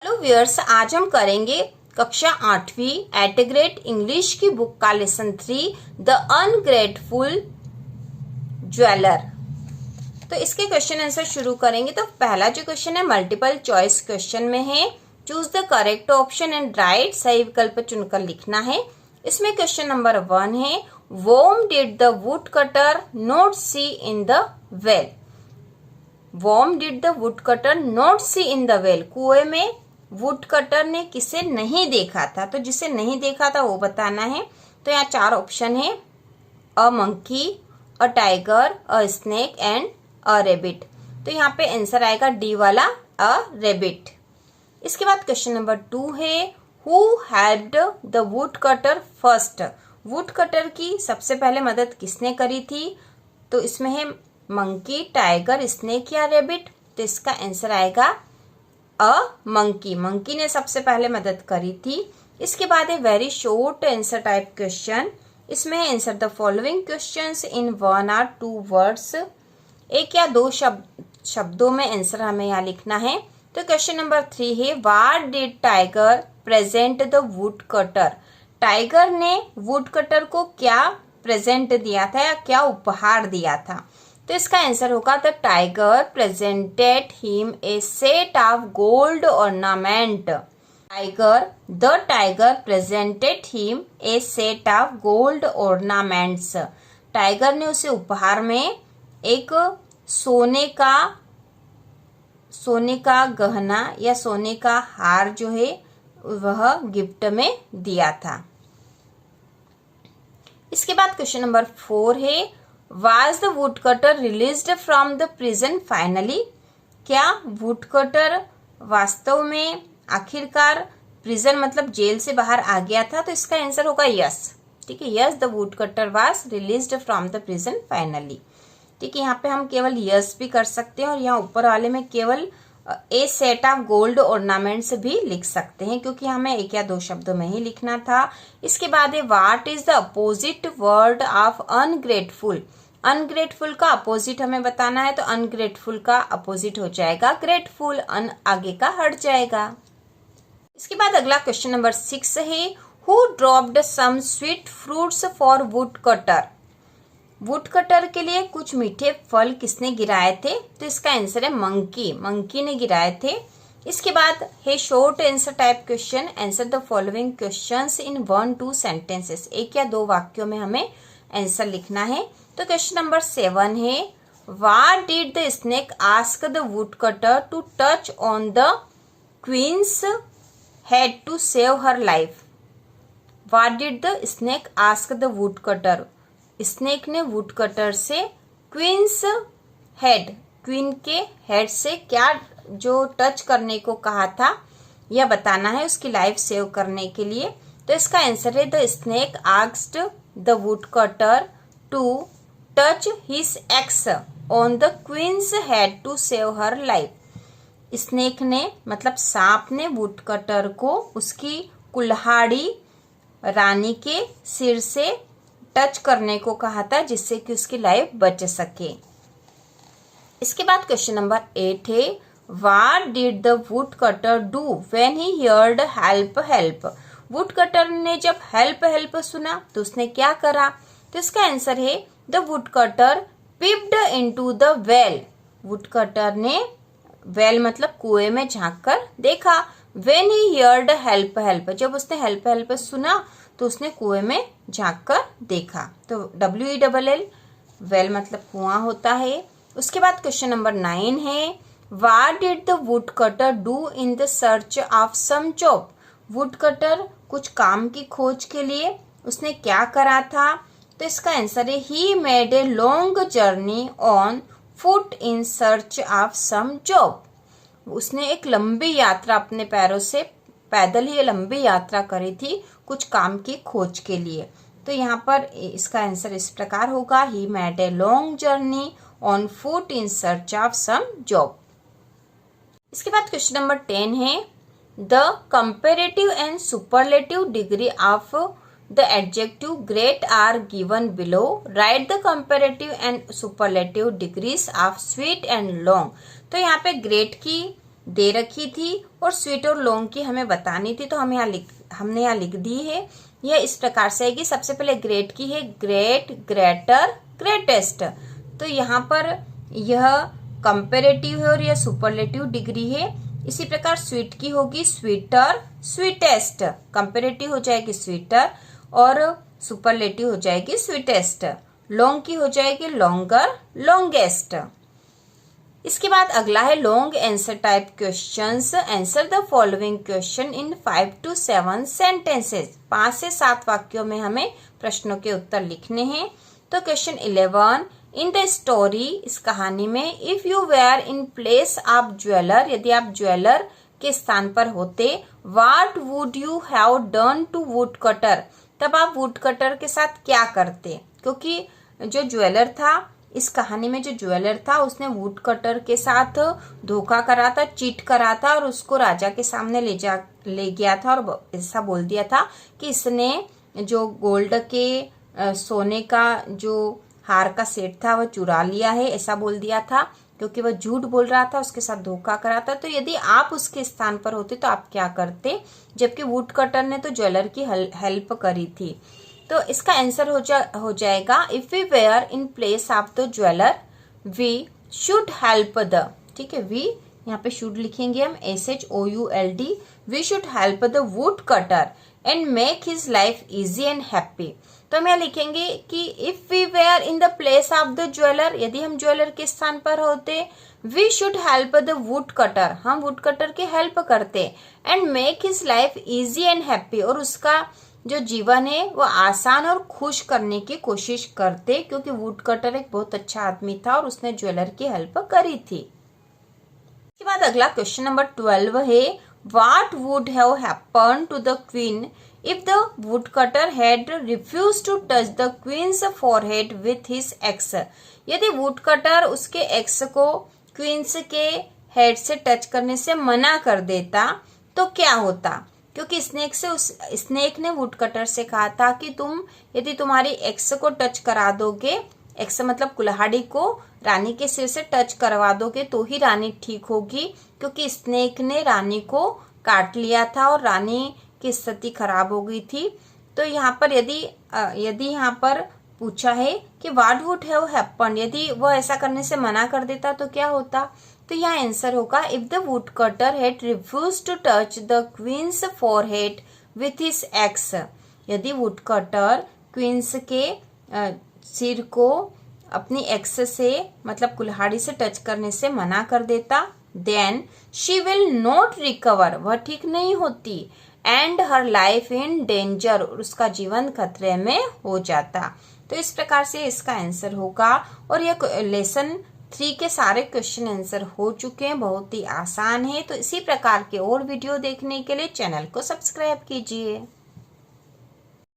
Hello viewers, आज हम करेंगे कक्षा 8वीं एट ए ग्रेट इंग्लिश की बुक का लेसन 3 द अनग्रेटफुल ज्वेलर। तो इसके क्वेश्चन आंसर शुरू करेंगे। तो पहला जो क्वेश्चन है मल्टीपल चॉइस क्वेश्चन में है। Choose the correct option and right, सही विकल्प चुनकर लिखना है। इसमें क्वेश्चन नंबर 1 है, whom did the would cutter not see in the well. Whom did the would cutter not see in the well, कुएं में वुड कटर ने किसे नहीं देखा था। तो जिसे नहीं देखा था वो बताना है। तो यहाँ 4 ऑप्शन है, a monkey, a tiger, a snake and a rebate. तो यहाँ पे आंसर आएगा डी वाला, अ रेबिट। इसके बाद क्वेश्चन नंबर 2 है, who helped the wood cutter first. Would cutter की सबसे पहले मदद किसने करी थी। तो इसमें है मंकी, टाइगर, स्नेक या रेबिट। तो इसका आंसर आएगा अ मंकी। मंकी ने सबसे पहले मदद करी थी। इसके बाद है very short answer type question. इसमें answer the following questions in 1 or 2 words. 1 या 2 शब्दों में आंसर हमें यहाँ लिखना है। तो क्वेश्चन नंबर 3 है, what did tiger present the wood cutter. Tiger ने वुड कटर को क्या प्रेजेंट दिया था या क्या उपहार दिया था। तो इसका आंसर होगा the tiger presented him a set of gold ornament. The tiger presented him a set of gold ornaments. Tiger ने उसे उपहार में एक सोने का गहना या सोने का हार जो है वह गिफ्ट में दिया था। इसके बाद क्वेश्चन नंबर 4 है, Was the woodcutter released from the prison finally? क्या वुडकटर वास्तव में आखिरकार प्रिजन मतलब जेल से बाहर आ गया था। तो इसका आंसर होगा यस। ठीक है, yes the woodcutter was released from the prison finally. ठीक है, यहाँ पे हम केवल यस भी कर सकते हैं और यहाँ ऊपर वाले में केवल ए सेट ऑफ गोल्ड ऑर्नामेंट्स भी लिख सकते हैं, क्योंकि हमें 1 या 2 शब्दों में ही लिखना था। इसके बाद है, what is the opposite word of ungrateful. Ungrateful का अपोजिट हमें बताना है। तो अनग्रेटफुल का अपोजिट हो जाएगा ग्रेटफुल, अन आगे का हट जाएगा। इसके बाद अगला क्वेश्चन नंबर 6 है, who dropped some sweet fruits for woodcutter. Woodcutter के लिए कुछ मीठे फल किसने गिराए थे। तो इसका आंसर है मंकी। मंकी ने गिराए थे। इसके बाद है short answer type question, answer the following questions in 1-2 sentences. 1 या 2 वाक्यों में हमें आंसर लिखना है। तो क्वेश्चन नंबर 7 है, what did the snake ask the would cutter to touch on the queen's head to save her life. What did the snake ask the would cutter. Snake ने wood cutter से queen's head, queen के head से क्या जो touch करने को कहा था यह बताना है उसकी लाइफ सेव करने के लिए। तो इसका आंसर है the snake asked the would cutter to touch his axe on the queen's head to save her life. Snake ने मतलब सांप ने वुड कटर को उसकी कुल्हाड़ी रानी के सिर से टच करने को कहा था, जिससे कि उसकी लाइफ बच सके। इसके बाद क्वेश्चन नंबर 8 है, what did the would cutter do when he heard help help. Would cutter ने जब हेल्प हेल्प सुना तो उसने क्या करा। तो इसका आंसर है the would cutter peeped into the well. Wood cutter ने वेल मतलब कुएं में झांक कर देखा। When he heard help help, जब उसने हेल्प हेल्प सुना तो उसने कुएं में झांक कर देखा। तो WELL वेल मतलब कुआं होता है। उसके बाद क्वेश्चन नंबर 9 है, what did the would cutter do in the search of some job. Wood cutter कुछ काम की खोज के लिए उसने क्या करा था। तो इसका आंसर है he made a long journey on foot in search of some job. उसने एक लंबी यात्रा अपने पैरों से पैदल ही लंबी यात्रा करी थी कुछ काम की खोज के लिए। तो यहाँ पर इसका आंसर इस प्रकार होगा, he made a long journey on foot in search of some job. इसके बाद क्वेश्चन नंबर 10 है, the comparative and superlative degree of the adjective great are given below. Write the comparative and superlative degrees of sweet and long. तो यहाँ पे great की दे रखी थी और स्वीट और लॉन्ग की हमें बतानी थी, तो हमने यहाँ लिख दी है। यह इस प्रकार से है कि सबसे पहले ग्रेट की है ग्रेट, ग्रेटर, ग्रेटेस्ट। तो यहाँ पर यह कंपेरेटिव है और यह सुपरलेटिव डिग्री है। इसी प्रकार स्वीट की होगी स्वीटर, स्वीटेस्ट। कंपेरेटिव हो जाएगी स्वीटर और सुपरलेटिव हो जाएगी स्वीटेस्ट। लॉन्ग की हो जाएगी लॉन्गर, लॉन्गेस्ट। इसके बाद अगला है long answer type questions. Answer the following question in 5 to 7 sentences. 5 से 7 वाक्यों में हमें प्रश्नों के उत्तर लिखने हैं। तो क्वेश्चन 11, इन द स्टोरी, इस कहानी में, if you were in place of jeweller, यदि आप ज्वेलर के स्थान पर होते, what would you have done to wood cutter, तब आप वुड कटर के साथ क्या करते। क्योंकि जो ज्वेलर था, इस कहानी में जो ज्वेलर था उसने वुड कटर के साथ धोखा करा था, चीट करा था और उसको राजा के सामने ले गया था और ऐसा बोल दिया था कि इसने जो गोल्ड के सोने का जो हार का सेट था वह चुरा लिया है, ऐसा बोल दिया था, क्योंकि वह झूठ बोल रहा था, उसके साथ धोखा करा था। तो यदि आप उसके स्थान पर होते तो आप क्या करते, जबकि वुड कटर ने तो ज्वेलर की हेल्प करी थी। तो इसका आंसर हो जाएगा if we were in place of the jeweller we should help the, ठीक है, वी यहाँ पे शुड लिखेंगे हम SHOULD, we should help the would cutter and make his life easy and happy. तो हम यहाँ लिखेंगे कि if we were in the place of the jeweller, यदि हम ज्वेलर के स्थान पर होते, we should help the would cutter, हम वुड कटर की हेल्प करते, and make his life easy and happy, और उसका जो जीवन है वो आसान और खुश करने की कोशिश करते, क्योंकि वुड कटर एक बहुत अच्छा आदमी था और उसने ज्वेलर की हेल्प करी थी। इसके बाद अगला क्वेश्चन नंबर 12 है, what would have happened to the queen if the would cutter had refused to touch the queen's forehead with his axe. यदि वुड कटर उसके एक्स को क्वींस के हेड से टच करने से मना कर देता तो क्या होता। क्योंकि स्नेक ने वुड कटर से कहा था कि यदि तुम्हारी एक्स को टच करा दोगे, एक्स मतलब कुल्हाड़ी को रानी के सिर से टच करवा दोगे तो ही रानी ठीक होगी, क्योंकि स्नेक ने रानी को काट लिया था और रानी की स्थिति खराब हो गई थी। तो यहाँ पर यदि यहाँ पर पूछा है कि व्हाट वुड हैव हैपेंड, यदि वह ऐसा करने से मना कर देता तो क्या होता, तो यहाँ आंसर होगा if the would cutter had refused to touch the queen's forehead with his axe. यदि वुड कटर क्वींस के सिर को अपनी एक्स से मतलब कुल्हाड़ी से टच करने से मना कर देता, then she will not recover, वह ठीक नहीं होती, and her life in danger, उसका जीवन खतरे में हो जाता। तो इस प्रकार से इसका आंसर होगा। और यह लेसन 3 के सारे क्वेश्चन आंसर हो चुके हैं, बहुत ही आसान है। तो इसी प्रकार के और वीडियो देखने के लिए चैनल को सब्सक्राइब कीजिए।